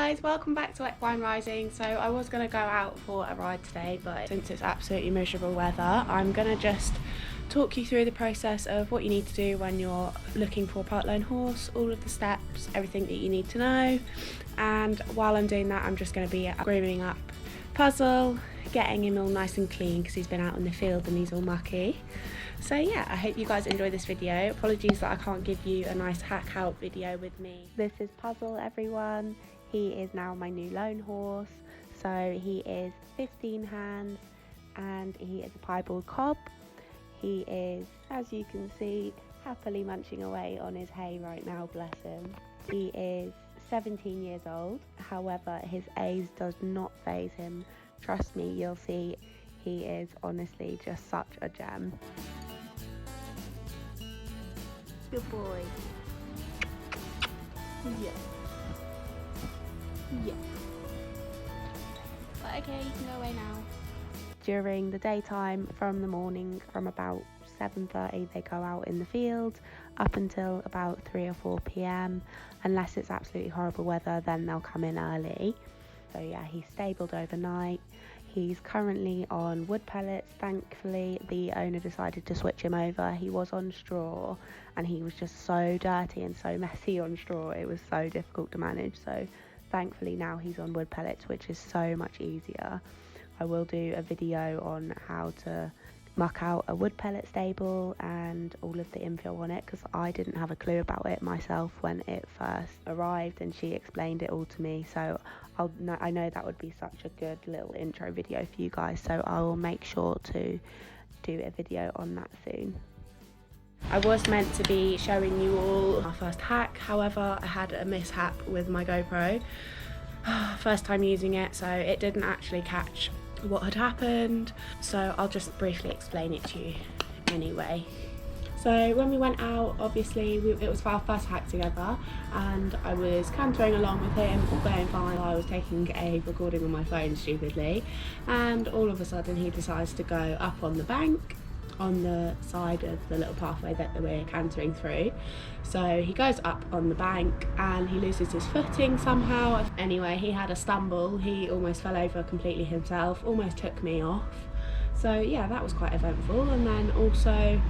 guys, welcome back to Equine Rising. So I was going to go out for a ride today, but since it's absolutely miserable weather, I'm going to just talk you through the process of what you need to do when you're looking for a part-loan horse, all of the steps, everything that you need to know. And while I'm doing that, I'm just going to be grooming up Puzzle, getting him all nice and clean because he's been out in the field and he's all mucky. So yeah, I hope you guys enjoy this video. Apologies that I can't give you a nice hack out video with me. This is Puzzle, everyone. He is now my new loan horse. So he is 15 hands and he is a piebald cob. He is, as you can see, happily munching away on his hay right now, bless him. He is 17 years old, however his age does not faze him. Trust me, you'll see, he is honestly just such a gem. Good boy. Yeah. Yeah. But okay, you can go away now. During the daytime, from the morning, from about 7:30 they go out in the field up until about 3 or 4 p.m. Unless it's absolutely horrible weather, then they'll come in early. So yeah, he's stabled overnight. He's currently on wood pellets. Thankfully the owner decided to switch him over. He was on straw and he was just so dirty and so messy on straw, it was so difficult to manage. So thankfully now he's on wood pellets, which is so much easier. I will do a video on how to muck out a wood pellet stable and all of the info on it, because I didn't have a clue about it myself when it first arrived and she explained it all to me. So I know that would be such a good little intro video for you guys, so I will make sure to do a video on that soon. I was meant to be showing you all our first hack, however I had a mishap with my GoPro. First time using it, so it didn't actually catch what had happened, so I'll just briefly explain it to you anyway. So when we went out, obviously it was our first hack together and I was cantering along with him, all going fine. I was taking a recording on my phone stupidly, and all of a sudden he decides to go up on the bank on the side of the little pathway that we're cantering through. So he goes up on the bank and he loses his footing somehow. Anyway, he had a stumble, he almost fell over completely himself, almost took me off. So yeah, that was quite eventful. And then also,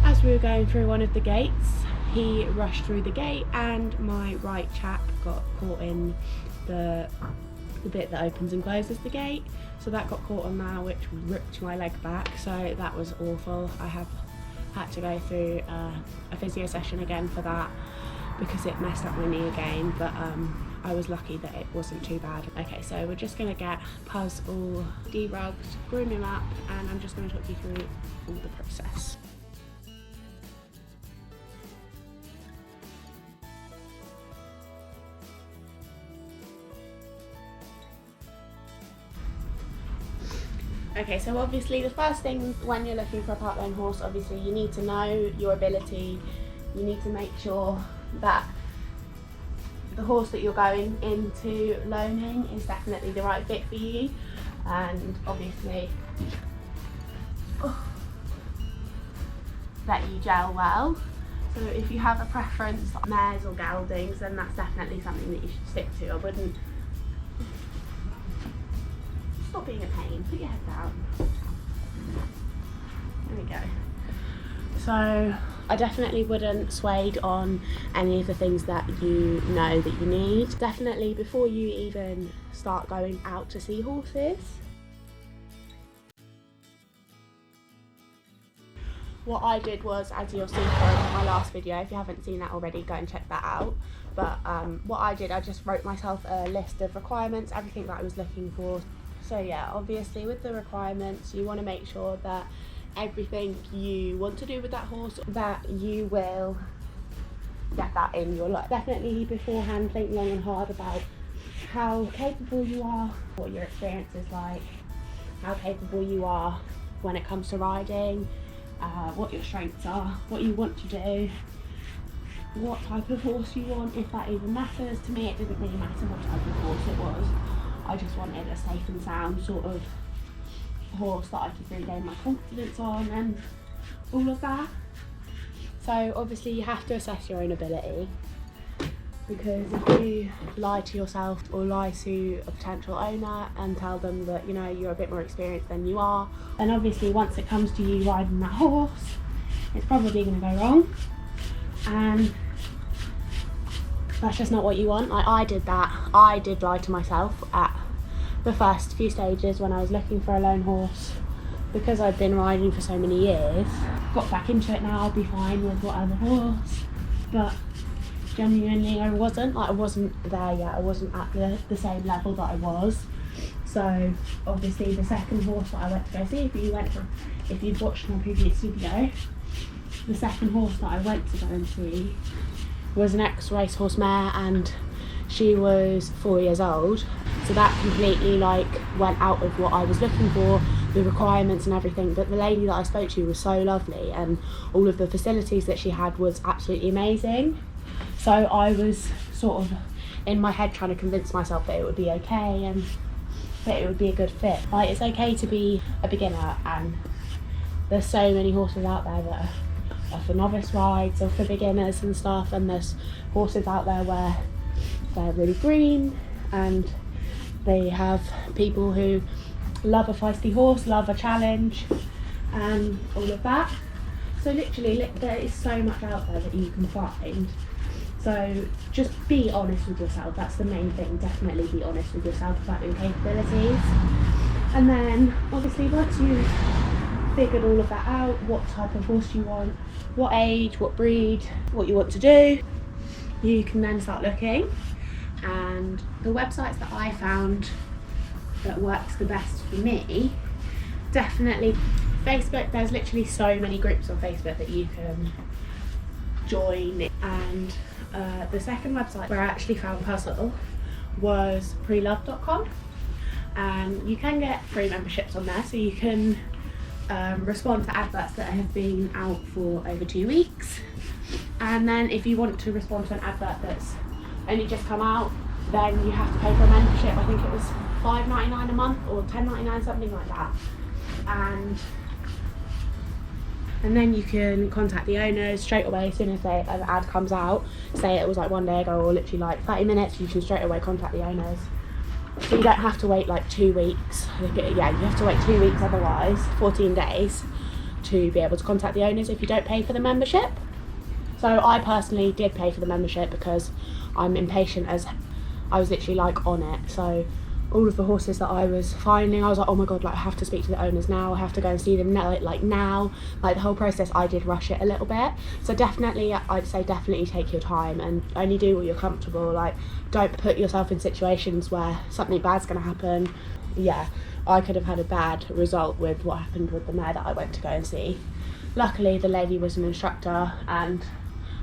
as we were going through one of the gates, he rushed through the gate and my right chap got caught in the bit that opens and closes the gate. So that got caught on there, which ripped my leg back, so that was awful. I have had to go through a physio session again for that because it messed up my knee again, but I was lucky that it wasn't too bad. Okay, so we're just going to get Puz all derugged, groom him up, and I'm just going to talk you through all the process. Okay, so obviously the first thing when you're looking for a part-loan horse, obviously you need to know your ability. You need to make sure that the horse that you're going into loaning is definitely the right fit for you, and obviously that you gel well. So if you have a preference on mares or geldings, then that's definitely something that you should stick to. I wouldn't. Stop being a pain, put your head down. There we go. So I definitely wouldn't swade on any of the things that you know that you need. Definitely before you even start going out to see horses. What I did was, as you'll see from my last video, if you haven't seen that already, go and check that out. But what I did, I just wrote myself a list of requirements, everything that I was looking for. So yeah, obviously with the requirements, you want to make sure that everything you want to do with that horse, that you will get that in your life. Definitely beforehand think long and hard about how capable you are, what your experience is like, how capable you are when it comes to riding, what your strengths are, what you want to do, what type of horse you want, if that even matters. To me it didn't really matter what type of horse it was. I just wanted a safe and sound sort of horse that I could regain my confidence on and all of that. So obviously you have to assess your own ability. because if you lie to yourself or lie to a potential owner and tell them that, you know, you're a bit more experienced than you are, then obviously once it comes to you riding that horse, it's probably going to go wrong, and that's just not what you want. Like, I did that. I did lie to myself at the first few stages when I was looking for a lone horse, because I'd been riding for so many years. Got back into it now, I'll be fine with whatever horse, but genuinely I wasn't there yet. I wasn't at the same level that I was. So obviously the second horse that I went to go see, if you've watched my previous video, the second horse that I went to go and see was an ex-racehorse mare, and she was 4 years old. So that completely like went out of what I was looking for, the requirements and everything. But the lady that I spoke to was so lovely, and all of the facilities that she had was absolutely amazing. So I was sort of in my head trying to convince myself that it would be okay and that it would be a good fit. Like, it's okay to be a beginner, and there's so many horses out there that are for novice rides or for beginners and stuff, and there's horses out there where they're really green and they have people who love a feisty horse, love a challenge and all of that. So literally there is so much out there that you can find. So just be honest with yourself. That's the main thing. Definitely be honest with yourself about your capabilities. And then obviously once you've figured all of that out, what type of horse you want, what age, what breed, what you want to do, you can then start looking. And the websites that I found that works the best for me, definitely Facebook. There's literally so many groups on Facebook that you can join. And the second website where I actually found Puzzle was preloved.com, and you can get free memberships on there, so you can respond to adverts that have been out for over 2 weeks. And then if you want to respond to an advert that's only just come out, then you have to pay for a membership. I think it was $5.99 a month or $10.99, something like that. And then you can contact the owners straight away as soon as an ad comes out. Say it was like 1 day ago or literally like 30 minutes, you can straight away contact the owners. So you don't have to wait like 2 weeks. Yeah, you have to wait 2 weeks, otherwise 14 days to be able to contact the owners if you don't pay for the membership. So I personally did pay for the membership because I'm impatient, as I was literally like on it. So all of the horses that I was finding, I was like, oh my god, like I have to speak to the owners now, I have to go and see them now, like now. Like the whole process, I did rush it a little bit. So definitely, I'd say definitely take your time and only do what you're comfortable. Like, don't put yourself in situations where something bad's gonna happen. Yeah, I could have had a bad result with what happened with the mare that I went to go and see. Luckily the lady was an instructor, and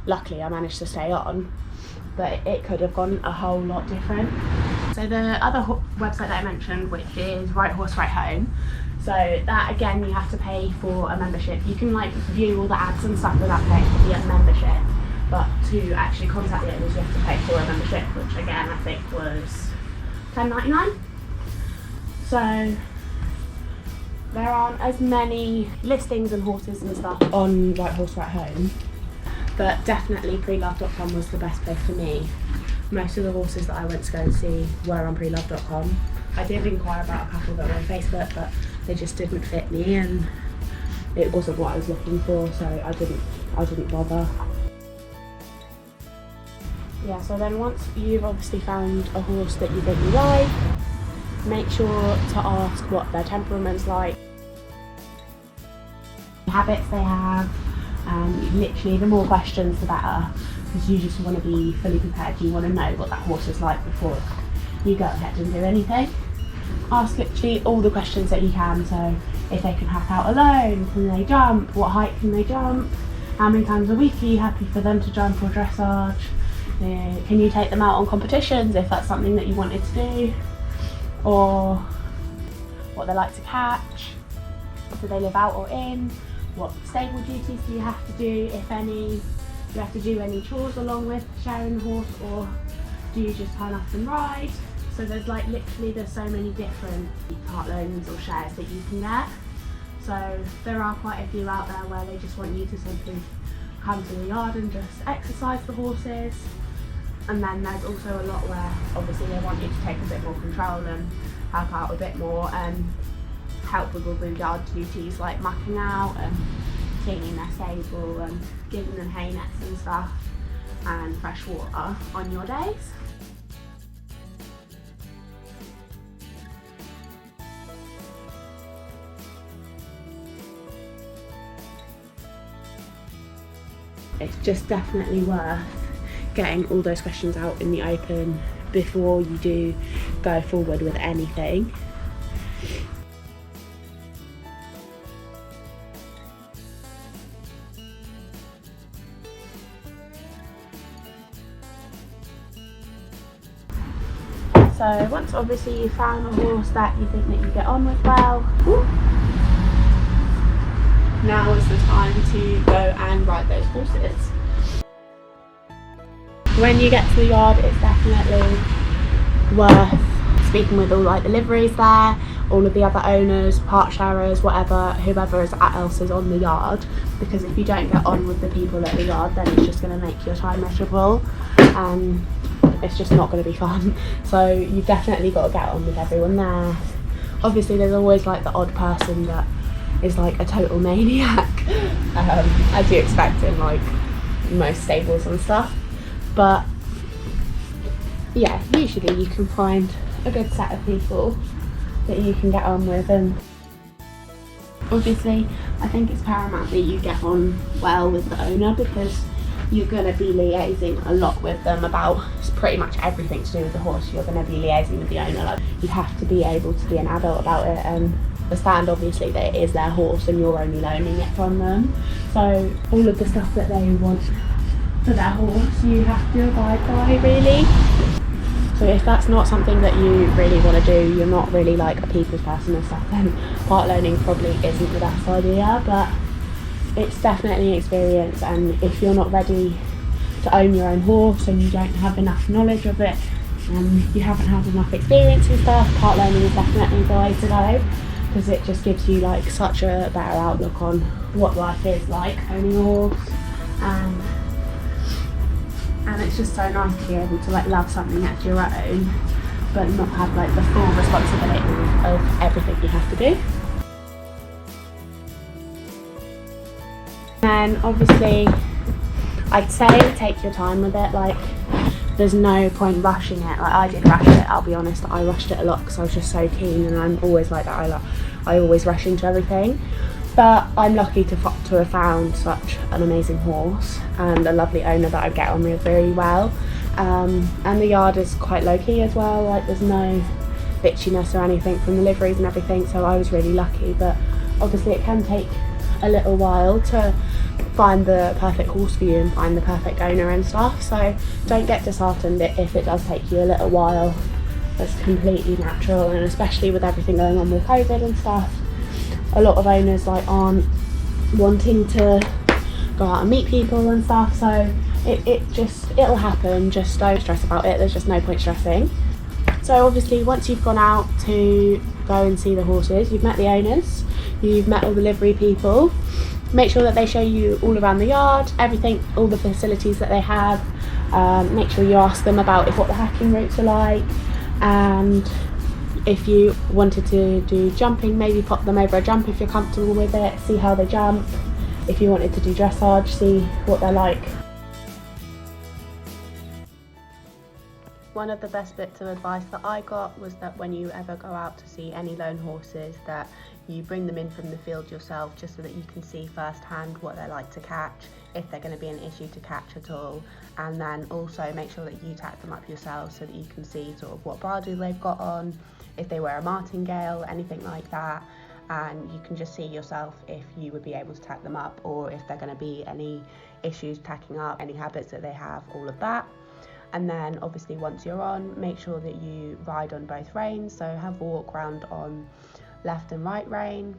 luckily I managed to stay on, but it could have gone a whole lot different. So the other website that I mentioned, which is Right Horse Right Home, so that again you have to pay for a membership. You can like view all the ads and stuff without paying for the membership, but to actually contact the owners you have to pay for a membership, which again I think was $10.99. So there aren't as many listings and horses and stuff on Right Horse Right Home, but definitely preloved.com was the best place for me. Most of the horses that I went to go and see were on preloved.com. I did inquire about a couple that were on Facebook, but they just didn't fit me and it wasn't what I was looking for, so I didn't bother. Yeah, so then once you've obviously found a horse that you think you like, make sure to ask what their temperament's like, habits they have, and literally the more questions the better, because you just want to be fully prepared. You want to know what that horse is like before you go ahead and do anything. Ask literally all the questions that you can. So if they can hack out alone, can they jump, what height can they jump, how many times a week are you happy for them to jump or dressage, can you take them out on competitions if that's something that you wanted to do, or what they like to catch, do they live out or in, what stable duties do you have to do, if any. Do you have to do any chores along with sharing the horse, or do you just turn up and ride? So there's like literally there's so many different part loans or shares that you can get. So there are quite a few out there where they just want you to simply come to the yard and just exercise the horses. And then there's also a lot where obviously they want you to take a bit more control and help out a bit more and help with all the yard duties like mucking out and cleaning their stable and giving them hay nets and stuff and fresh water on your days. It's just definitely worth getting all those questions out in the open before you do go forward with anything. So once obviously you found a horse that you think that you get on with well, now is the time to go and ride those horses. When you get to the yard, it's definitely worth speaking with all like the liveries there, all of the other owners, part sharers, whatever, whoever else is on the yard, because if you don't get on with the people at the yard, then it's just going to make your time miserable and it's just not going to be fun. So you've definitely got to get on with everyone there. Obviously there's always like the odd person that is like a total maniac, as you expect in like most stables and stuff. But yeah, usually you can find a good set of people that you can get on with, and obviously I think it's paramount that you get on well with the owner, because you're going to be liaising a lot with them about pretty much everything to do with the horse. You're going to be liaising with the owner. Like, you have to be able to be an adult about it and understand obviously that it is their horse and you're only loaning it from them. So all of the stuff that they want for their horse you have to abide by, really. So if that's not something that you really want to do, you're not really like a people's person and stuff, then part loaning probably isn't the best idea. But it's definitely an experience, and if you're not ready to own your own horse and you don't have enough knowledge of it and you haven't had enough experience and stuff, part loaning is definitely the way to go, because it just gives you like such a better outlook on what life is like owning a horse, and it's just so nice to be able to like love something that's your own but not have like the full responsibility of everything you have to do. And obviously I'd say take your time with it. Like, there's no point rushing it. Like, I did rush it, I'll be honest. I rushed it a lot because I was just so keen, and I'm always like that. I always rush into everything. But I'm lucky to have found such an amazing horse and a lovely owner that I get on with very well. And the yard is quite low-key as well. Like, there's no bitchiness or anything from the liveries and everything, so I was really lucky. But obviously it can take a little while to find the perfect horse for you and find the perfect owner and stuff, so don't get disheartened if it does take you a little while. That's completely natural, and especially with everything going on with COVID and stuff, a lot of owners like aren't wanting to go out and meet people and stuff, so it'll happen. Just don't stress about it. There's just no point stressing. So obviously once you've gone out to go and see the horses, you've met the owners, you've met all the livery people, make sure that they show you all around the yard, everything, all the facilities that they have. Make sure you ask them about what the hacking routes are like, and if you wanted to do jumping, maybe pop them over a jump if you're comfortable with it, see how they jump. If you wanted to do dressage, see what they're like. One of the best bits of advice that I got was that when you ever go out to see any lone horses, that you bring them in from the field yourself, just so that you can see firsthand what they're like to catch, if they're going to be an issue to catch at all, and then also make sure that you tack them up yourself so that you can see sort of what bridle they've got on, if they wear a martingale, anything like that, and you can just see yourself if you would be able to tack them up, or if they're going to be any issues tacking up, any habits that they have, all of that. And then obviously once you're on, make sure that you ride on both reins, so have a walk round on left and right rein,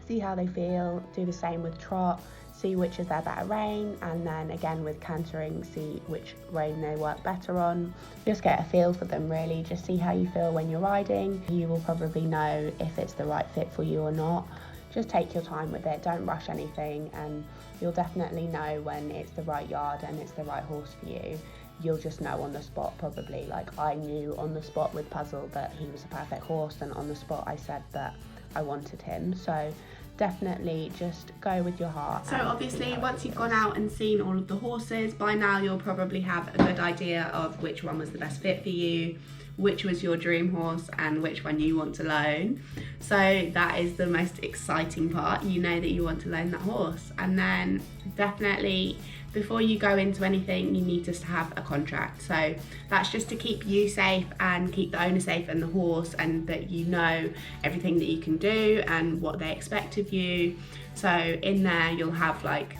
see how they feel, do the same with trot, see which is their better rein, and then again with cantering, see which rein they work better on. Just get a feel for them really, just see how you feel when you're riding. You will probably know if it's the right fit for you or not. Just take your time with it, don't rush anything, and you'll definitely know when it's the right yard and it's the right horse for you. you'll just know on the spot probably. Like, I knew on the spot with Puzzle that he was a perfect horse, and on the spot I said that I wanted him. So definitely just go with your heart. So obviously once you've gone out and seen all of the horses, by now you'll probably have a good idea of which one was the best fit for you, which was your dream horse, and which one you want to loan. So that is the most exciting part. You know that you want to loan that horse, and then definitely before you go into anything you need just to have a contract. So that's just to keep you safe and keep the owner safe and the horse, and that you know everything that you can do and what they expect of you. So in there you'll have like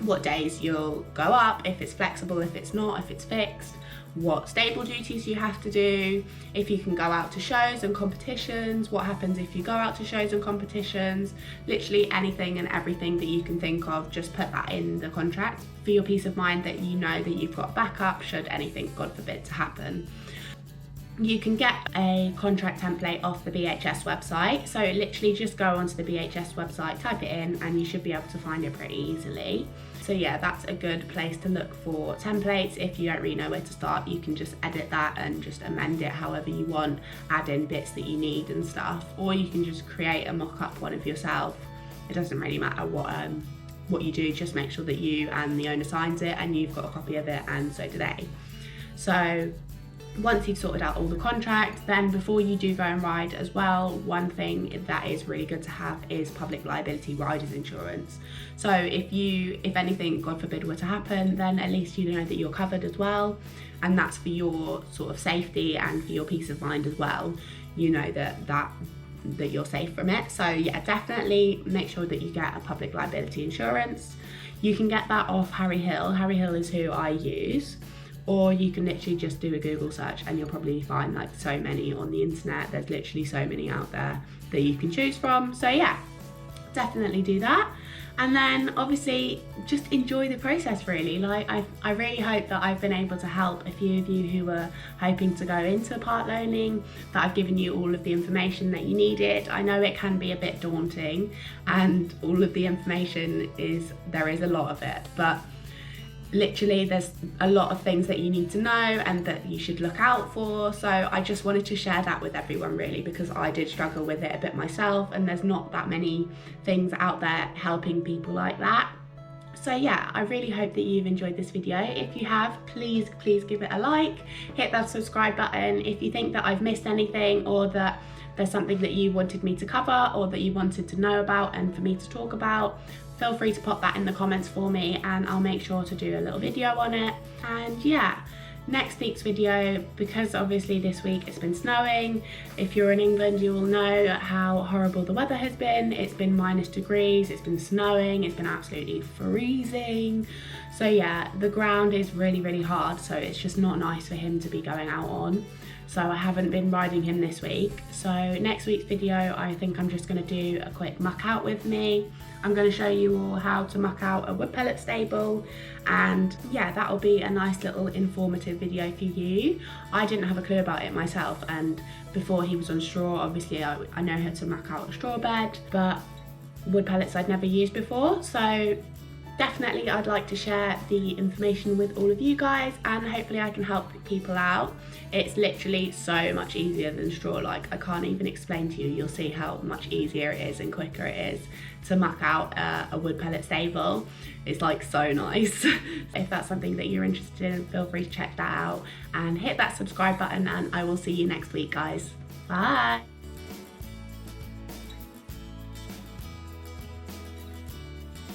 what days you'll go up, if it's flexible, if it's not, if it's fixed, what stable duties you have to do, if you can go out to shows and competitions, what happens if you go out to shows and competitions, literally anything and everything that you can think of, just put that in the contract for your peace of mind that you know that you've got backup should anything, God forbid, to happen. You can get a contract template off the BHS website, so literally just go onto the BHS website, type it in, and you should be able to find it pretty easily. So yeah, that's a good place to look for templates. If you don't really know where to start, you can just edit that and just amend it however you want, add in bits that you need and stuff, or you can just create a mock-up one of yourself. It doesn't really matter what you do, just make sure that you and the owner signs it and you've got a copy of it, and so do they. So once you've sorted out all the contracts, then before you do go and ride as well, one thing that is really good to have is public liability riders insurance. So if anything, God forbid, were to happen, then at least you know that you're covered as well, and that's for your sort of safety and for your peace of mind as well. You know that you're safe from it. So yeah, definitely make sure that you get a public liability insurance. You can get that off Harry Hill. Harry Hill is who I use. Or you can literally just do a Google search and you'll probably find like so many on the internet. There's literally so many out there that you can choose from. So yeah, definitely do that. And then obviously just enjoy the process really. Like I really hope that I've been able to help a few of you who are hoping to go into part loaning, that I've given you all of the information that you needed. I know it can be a bit daunting and all of the information there is a lot of it, but literally there's a lot of things that you need to know and that you should look out for. So I just wanted to share that with everyone really, because I did struggle with it a bit myself, and there's not that many things out there helping people like that. So yeah, I really hope that you've enjoyed this video. If you have, please give it a like, hit that subscribe button. If you think that I've missed anything, or that there's something that you wanted me to cover or that you wanted to know about and for me to talk about, feel free to pop that in the comments for me and I'll make sure to do a little video on it. And yeah, next week's video, because obviously this week it's been snowing. If you're in England, you will know how horrible the weather has been. It's been -degrees, it's been snowing, it's been absolutely freezing. So yeah, the ground is really hard, so it's just not nice for him to be going out on. So I haven't been riding him this week. So next week's video, I think I'm just going to do a quick muck out with me. I'm going to show you all how to muck out a wood pellet stable, and yeah, that'll be a nice little informative video for you. I didn't have a clue about it myself, and before he was on straw, obviously I know how to muck out a straw bed, but wood pellets I'd never used before. So definitely I'd like to share the information with all of you guys, and hopefully I can help people out. It's literally so much easier than straw. Like, I can't even explain to you. You'll see how much easier it is and quicker it is to muck out a wood pellet stable. It's like so nice. If that's something that you're interested in, feel free to check that out and hit that subscribe button, and I will see you next week, guys. Bye.